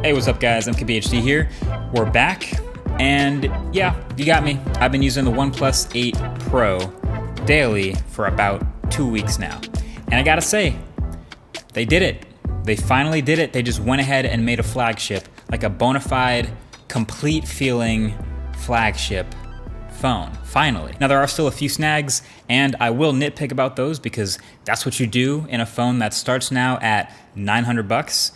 Hey, what's up guys, MKBHD here. We're back, and yeah, you got me. I've been using the OnePlus 8 Pro daily for about 2 weeks now. And I gotta say, they did it. They finally did it. They just went ahead and made a flagship, like a bona fide, complete feeling flagship phone, finally. Now there are still a few snags, and I will nitpick about those because that's what you do in a phone that starts now at $900.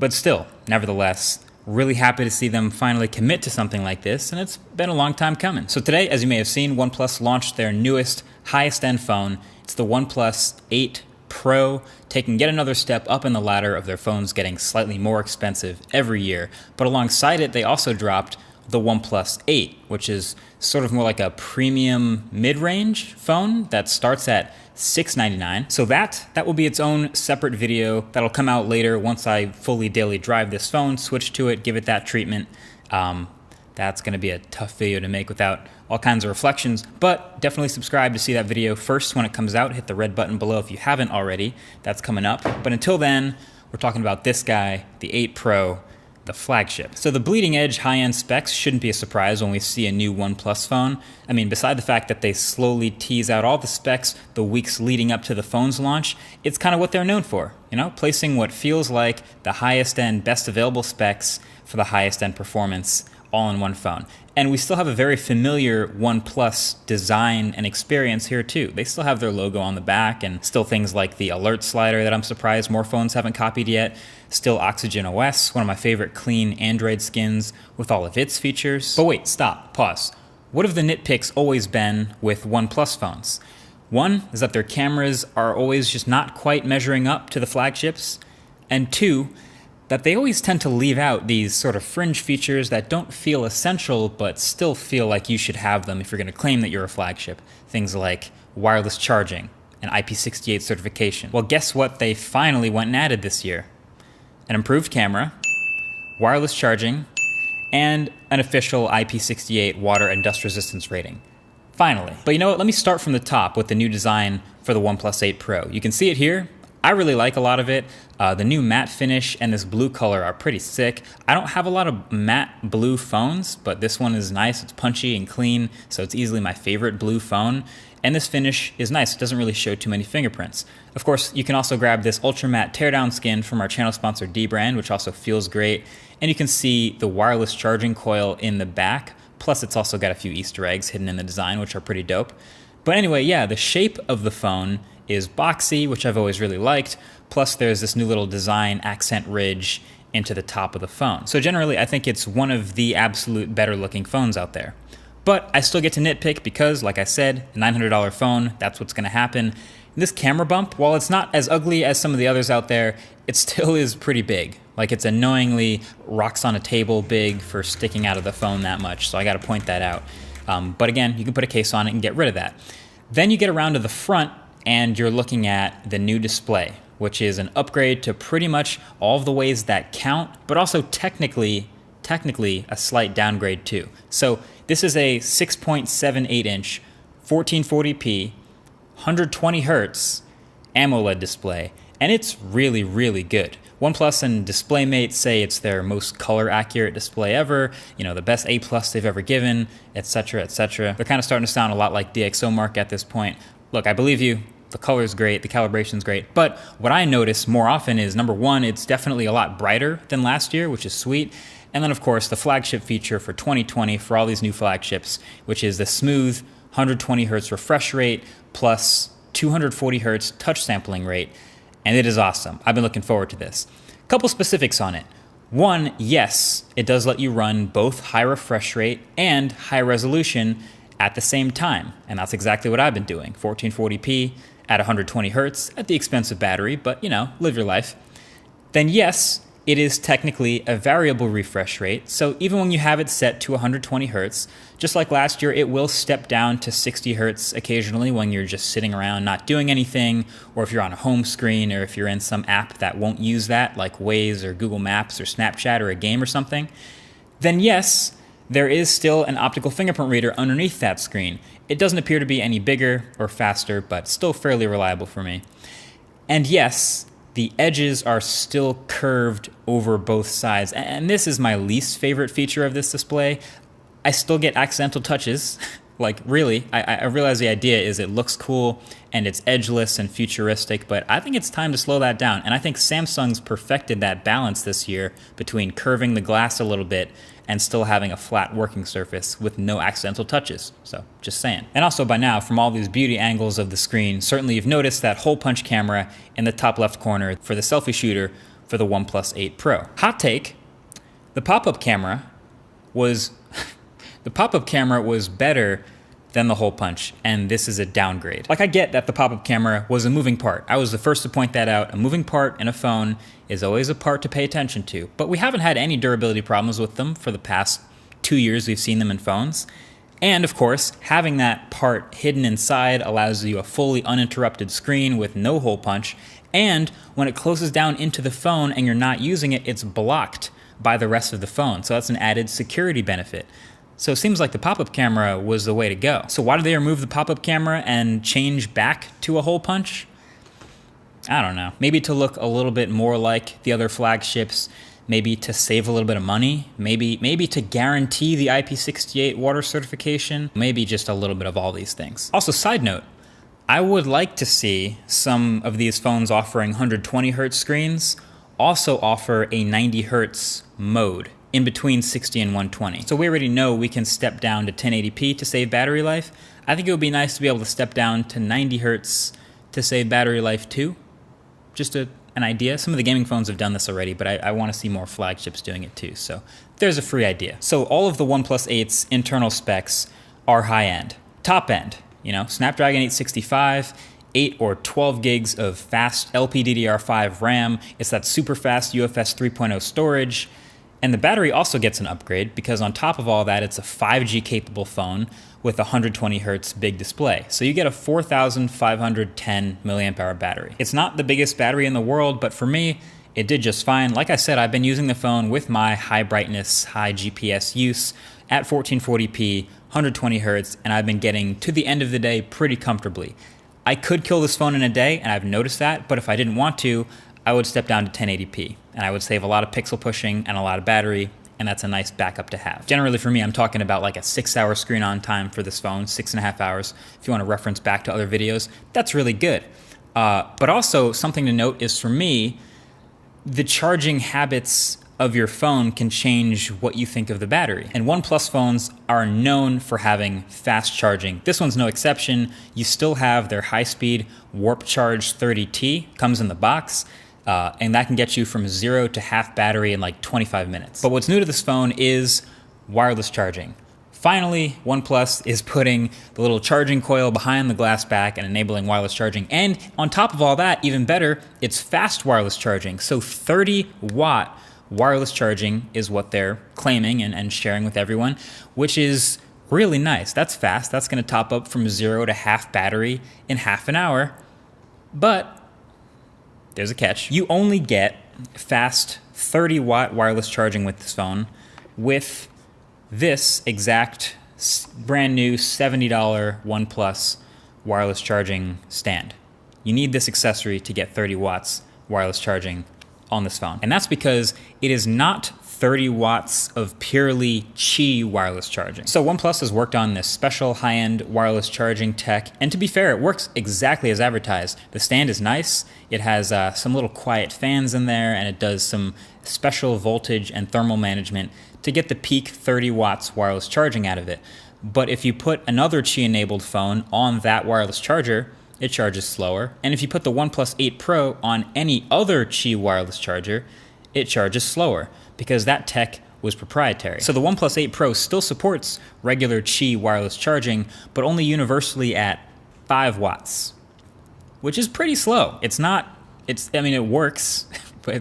But still, nevertheless, really happy to see them finally commit to something like this, and it's been a long time coming. So today, as you may have seen, OnePlus launched their newest, highest-end phone. It's the OnePlus 8 Pro, taking yet another step up in the ladder of their phones getting slightly more expensive every year. But alongside it, they also dropped the OnePlus 8, which is sort of more like a premium mid-range phone that starts at $699. So that will be its own separate video that'll come out later once I fully daily drive this phone, switch to it, give it that treatment. That's gonna be a tough video to make without all kinds of reflections, but definitely subscribe to see that video first when it comes out. Hit the red button below if you haven't already. That's coming up. But until then, we're talking about this guy, the 8 Pro, the flagship. So the bleeding edge high-end specs shouldn't be a surprise when we see a new OnePlus phone. I mean, beside the fact that they slowly tease out all the specs the weeks leading up to the phone's launch, it's kind of what they're known for, you know, placing what feels like the highest end, best available specs for the highest end performance all in one phone. And we still have a very familiar OnePlus design and experience here too. They still have their logo on the back and still things like the alert slider that I'm surprised more phones haven't copied yet. Still Oxygen OS, one of my favorite clean Android skins with all of its features. But wait, stop, pause. What have the nitpicks always been with OnePlus phones? One is that their cameras are always just not quite measuring up to the flagships. And two, that they always tend to leave out these sort of fringe features that don't feel essential but still feel like you should have them if you're going to claim that you're a flagship. Things like wireless charging and IP68 certification. Well, guess what they finally went and added this year? An improved camera, wireless charging, and an official IP68 water and dust resistance rating. Finally. But you know what? Let me start from the top with the new design for the OnePlus 8 Pro. You can see it here. I really like a lot of it. The new matte finish and this blue color are pretty sick. I don't have a lot of matte blue phones, but this one is nice. It's punchy and clean, so it's easily my favorite blue phone. And this finish is nice. It doesn't really show too many fingerprints. Of course, you can also grab this ultra matte teardown skin from our channel sponsor dbrand, which also feels great. And you can see the wireless charging coil in the back. Plus, it's also got a few Easter eggs hidden in the design, which are pretty dope. But anyway, yeah, the shape of the phone is boxy, which I've always really liked. Plus there's this new little design accent ridge into the top of the phone. So generally I think it's one of the absolute better looking phones out there. But I still get to nitpick because, like I said, a $900 phone, that's what's gonna happen. And this camera bump, while it's not as ugly as some of the others out there, it still is pretty big. Like it's annoyingly rocks on a table big for sticking out of the phone that much, so I gotta point that out. But again, you can put a case on it and get rid of that. Then you get around to the front and you're looking at the new display, which is an upgrade to pretty much all of the ways that count, but also technically a slight downgrade too. So this is a 6.78 inch, 1440p, 120 hertz AMOLED display, and it's really, really good. OnePlus and DisplayMate say it's their most color accurate display ever, you know, the best A+ they've ever given, etc., etc. They're kind of starting to sound a lot like DxOMark at this point. Look, I believe you. The color's great, the calibration's great, but what I notice more often is, number one, it's definitely a lot brighter than last year, which is sweet, and then of course the flagship feature for 2020 for all these new flagships, which is the smooth 120 hertz refresh rate plus 240 hertz touch sampling rate, and it is awesome. I've been looking forward to this. Couple specifics on it. One, yes, it does let you run both high refresh rate and high resolution at the same time, and that's exactly what I've been doing. 1440p at 120 hertz at the expense of battery, but you know, live your life. Then yes, it is technically a variable refresh rate, so even when you have it set to 120 hertz, just like last year, it will step down to 60 hertz occasionally when you're just sitting around not doing anything, or if you're on a home screen, or if you're in some app that won't use that, like Waze or Google Maps or Snapchat or a game or something. Then yes, there is still an optical fingerprint reader underneath that screen. It doesn't appear to be any bigger or faster, but still fairly reliable for me. And yes, the edges are still curved over both sides. And this is my least favorite feature of this display. I still get accidental touches. Like, really, I realize the idea is it looks cool and it's edgeless and futuristic, but I think it's time to slow that down. And I think Samsung's perfected that balance this year between curving the glass a little bit and still having a flat working surface with no accidental touches. So, just saying. And also by now, from all these beauty angles of the screen, certainly you've noticed that hole punch camera in the top left corner for the selfie shooter for the OnePlus 8 Pro. Hot take, the pop-up camera was better than the hole punch, and this is a downgrade. Like, I get that the pop-up camera was a moving part. I was the first to point that out. A moving part in a phone is always a part to pay attention to, but we haven't had any durability problems with them for the past 2 years we've seen them in phones. And of course, having that part hidden inside allows you a fully uninterrupted screen with no hole punch, and when it closes down into the phone and you're not using it, it's blocked by the rest of the phone. So that's an added security benefit. So it seems like the pop-up camera was the way to go. So why did they remove the pop-up camera and change back to a hole punch? I don't know. Maybe to look a little bit more like the other flagships, maybe to save a little bit of money, maybe to guarantee the IP68 water certification, maybe just a little bit of all these things. Also, side note, I would like to see some of these phones offering 120 Hz screens also offer a 90 Hz mode in between 60 and 120. So we already know we can step down to 1080p to save battery life. I think it would be nice to be able to step down to 90 Hz to save battery life too. Just an idea. Some of the gaming phones have done this already, but I want to see more flagships doing it too. So there's a free idea. So all of the OnePlus 8's internal specs are high-end. Top-end, Snapdragon 865, 8 or 12 gigs of fast LPDDR5 RAM. It's that super fast UFS 3.0 storage. And the battery also gets an upgrade because on top of all that, it's a 5G capable phone with a 120 Hz big display. So you get a 4,510 milliamp hour battery. It's not the biggest battery in the world, but for me, it did just fine. Like I said, I've been using the phone with my high brightness, high GPS use at 1440p, 120 Hz, and I've been getting to the end of the day pretty comfortably. I could kill this phone in a day, and I've noticed that, but if I didn't want to, I would step down to 1080p, and I would save a lot of pixel pushing and a lot of battery, and that's a nice backup to have. Generally for me, I'm talking about like a 6-hour screen on time for this phone, 6.5 hours. If you want to reference back to other videos, that's really good. But also something to note is for me, the charging habits of your phone can change what you think of the battery. And OnePlus phones are known for having fast charging. This one's no exception. You still have their high-speed Warp Charge 30T, comes in the box. And that can get you from 0 to half battery in like 25 minutes. But what's new to this phone is wireless charging. Finally, OnePlus is putting the little charging coil behind the glass back and enabling wireless charging. And on top of all that, even better, it's fast wireless charging. So 30-watt wireless charging is what they're claiming and sharing with everyone, which is really nice. That's fast. That's going to top up from 0 to half battery in half an hour. But there's a catch. You only get fast 30-watt wireless charging with this phone with this exact brand new $70 OnePlus wireless charging stand. You need this accessory to get 30 watts wireless charging on this phone. And that's because it is not 30 watts of purely Qi wireless charging. So OnePlus has worked on this special high-end wireless charging tech, and to be fair, it works exactly as advertised. The stand is nice, it has some little quiet fans in there, and it does some special voltage and thermal management to get the peak 30 watts wireless charging out of it. But if you put another Qi-enabled phone on that wireless charger, it charges slower. And if you put the OnePlus 8 Pro on any other Qi wireless charger, it charges slower, because that tech was proprietary. So the OnePlus 8 Pro still supports regular Qi wireless charging, but only universally at 5 watts, which is pretty slow. It works, but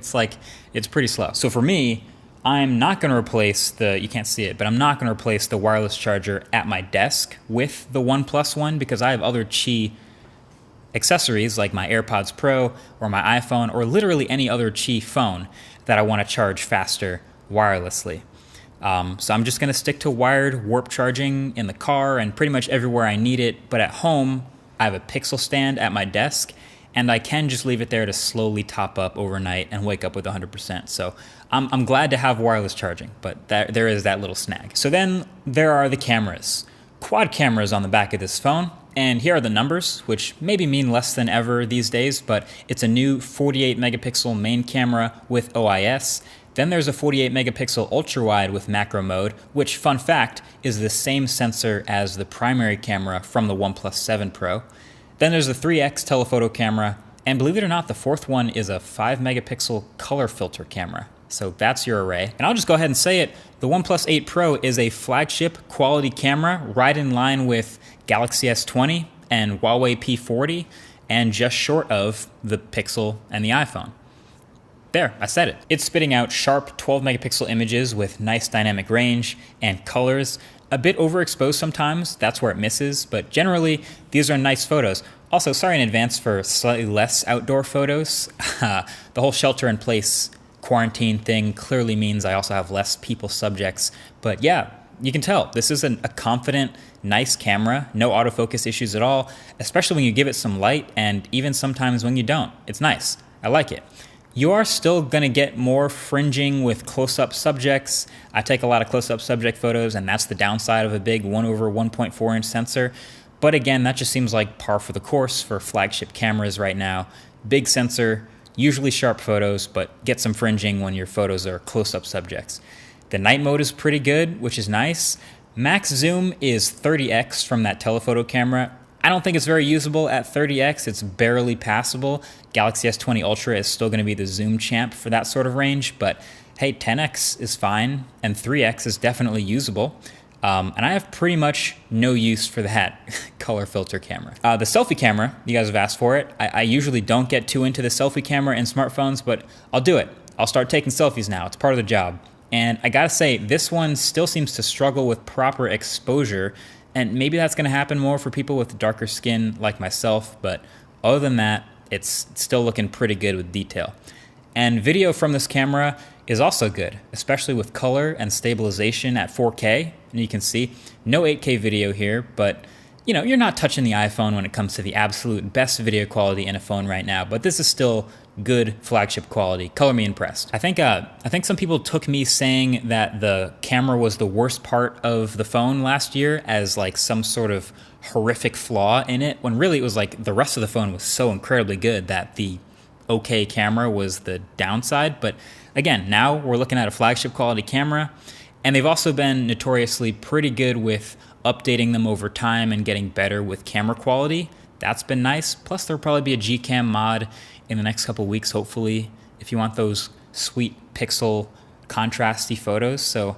it's pretty slow. So for me, I'm not gonna replace you can't see it, but I'm not gonna replace the wireless charger at my desk with the OnePlus one, because I have other Qi accessories like my AirPods Pro or my iPhone or literally any other Qi phone that I want to charge faster wirelessly. So I'm just going to stick to wired warp charging in the car and pretty much everywhere I need it. But at home, I have a Pixel stand at my desk, and I can just leave it there to slowly top up overnight and wake up with 100%. So I'm glad to have wireless charging, but there is that little snag. So then there are the cameras. Quad cameras on the back of this phone, and here are the numbers, which maybe mean less than ever these days, but it's a new 48 megapixel main camera with OIS. Then there's a 48 megapixel ultra wide with macro mode, which, fun fact, is the same sensor as the primary camera from the OnePlus 7 Pro. Then there's a 3x telephoto camera, and believe it or not, the fourth one is a 5 megapixel color filter camera. So that's your array. And I'll just go ahead and say it, the OnePlus 8 Pro is a flagship quality camera right in line with Galaxy S20 and Huawei P40, and just short of the Pixel and the iPhone. There, I said it. It's spitting out sharp 12 megapixel images with nice dynamic range and colors. A bit overexposed sometimes, that's where it misses, but generally these are nice photos. Also, sorry in advance for slightly less outdoor photos. The whole shelter in place quarantine thing clearly means I also have less people subjects, but yeah, you can tell this is a confident, nice camera, no autofocus issues at all, especially when you give it some light, and even sometimes when you don't. It's nice. I like it. You are still going to get more fringing with close-up subjects. I take a lot of close-up subject photos, and that's the downside of a big 1/1.4 inch sensor. But again, that just seems like par for the course for flagship cameras right now. Big sensor, usually sharp photos, but get some fringing when your photos are close-up subjects. The night mode is pretty good, which is nice. Max zoom is 30x from that telephoto camera. I don't think it's very usable at 30x. It's barely passable. Galaxy S20 Ultra is still going to be the zoom champ for that sort of range, but hey, 10x is fine, and 3x is definitely usable. And I have pretty much no use for that color filter camera. The selfie camera, you guys have asked for it. I usually don't get too into the selfie camera in smartphones, but I'll do it. I'll start taking selfies now. It's part of the job. And I gotta say, this one still seems to struggle with proper exposure, and maybe that's gonna happen more for people with darker skin like myself, but other than that, it's still looking pretty good with detail. And video from this camera is also good, especially with color and stabilization at 4K. And you can see no 8K video here, but you know, you're not touching the iPhone when it comes to the absolute best video quality in a phone right now, but this is still good flagship quality. Color me impressed. I think some people took me saying that the camera was the worst part of the phone last year as like some sort of horrific flaw in it, when really it was like the rest of the phone was so incredibly good that the okay camera was the downside. But again, now we're looking at a flagship quality camera, and they've also been notoriously pretty good with updating them over time and getting better with camera quality. That's been nice. Plus there'll probably be a Gcam mod in the next couple weeks, hopefully, if you want those sweet pixel contrasty photos. So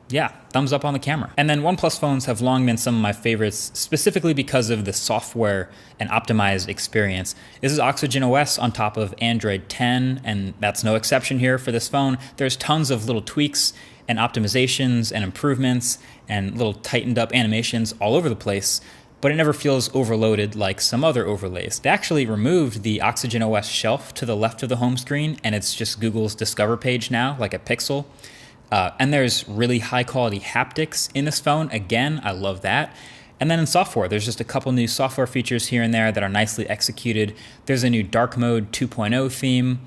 yeah, thumbs up on the camera. And then OnePlus phones have long been some of my favorites, specifically because of the software and optimized experience. This is Oxygen OS on top of Android 10, and that's no exception here for this phone. There's tons of little tweaks and optimizations and improvements and little tightened up animations all over the place, but it never feels overloaded like some other overlays. They actually removed the Oxygen OS shelf to the left of the home screen, and it's just Google's Discover page now, like a pixel. And there's really high quality haptics in this phone. Again, I love that. And then in software, there's just a couple new software features here and there that are nicely executed. There's a new dark mode 2.0 theme,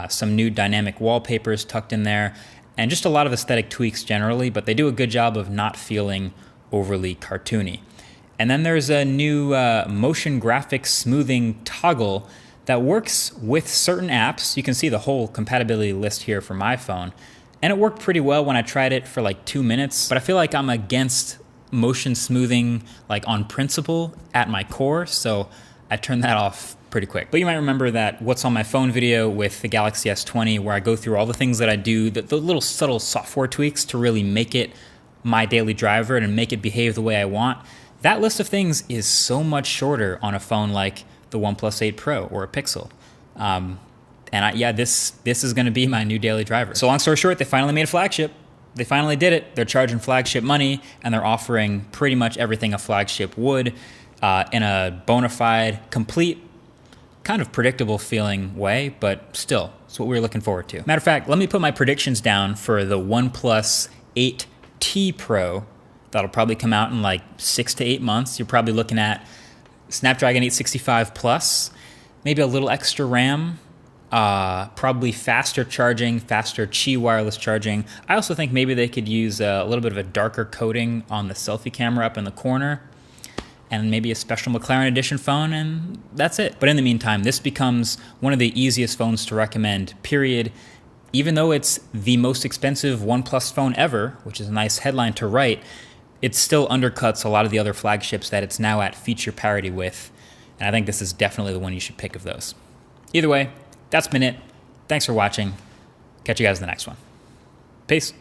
some new dynamic wallpapers tucked in there, and just a lot of aesthetic tweaks generally, but they do a good job of not feeling overly cartoony. And then there's a new motion graphics smoothing toggle that works with certain apps. You can see the whole compatibility list here for my phone. And it worked pretty well when I tried it for like 2 minutes, but I feel like I'm against motion smoothing like on principle at my core, so I turned that off pretty quick. But you might remember that what's on my phone video with the Galaxy S20, where I go through all the things that I do, the little subtle software tweaks to really make it my daily driver and make it behave the way I want. That list of things is so much shorter on a phone like the OnePlus 8 Pro or a Pixel. This is going to be my new daily driver. So long story short, they finally made a flagship. They finally did it. They're charging flagship money, and they're offering pretty much everything a flagship would in a bona fide, complete, kind of predictable feeling way, but still, it's what we were looking forward to. Matter of fact, let me put my predictions down for the OnePlus 8T Pro. That'll probably come out in like 6 to 8 months. You're probably looking at Snapdragon 865 Plus, maybe a little extra RAM, probably faster charging, faster Qi wireless charging. I also think maybe they could use a little bit of a darker coating on the selfie camera up in the corner, and maybe a special McLaren edition phone, and that's it. But in the meantime, this becomes one of the easiest phones to recommend, period. Even though it's the most expensive OnePlus phone ever, which is a nice headline to write, it still undercuts a lot of the other flagships that it's now at feature parity with. And I think this is definitely the one you should pick of those. Either way, that's been it. Thanks for watching. Catch you guys in the next one. Peace.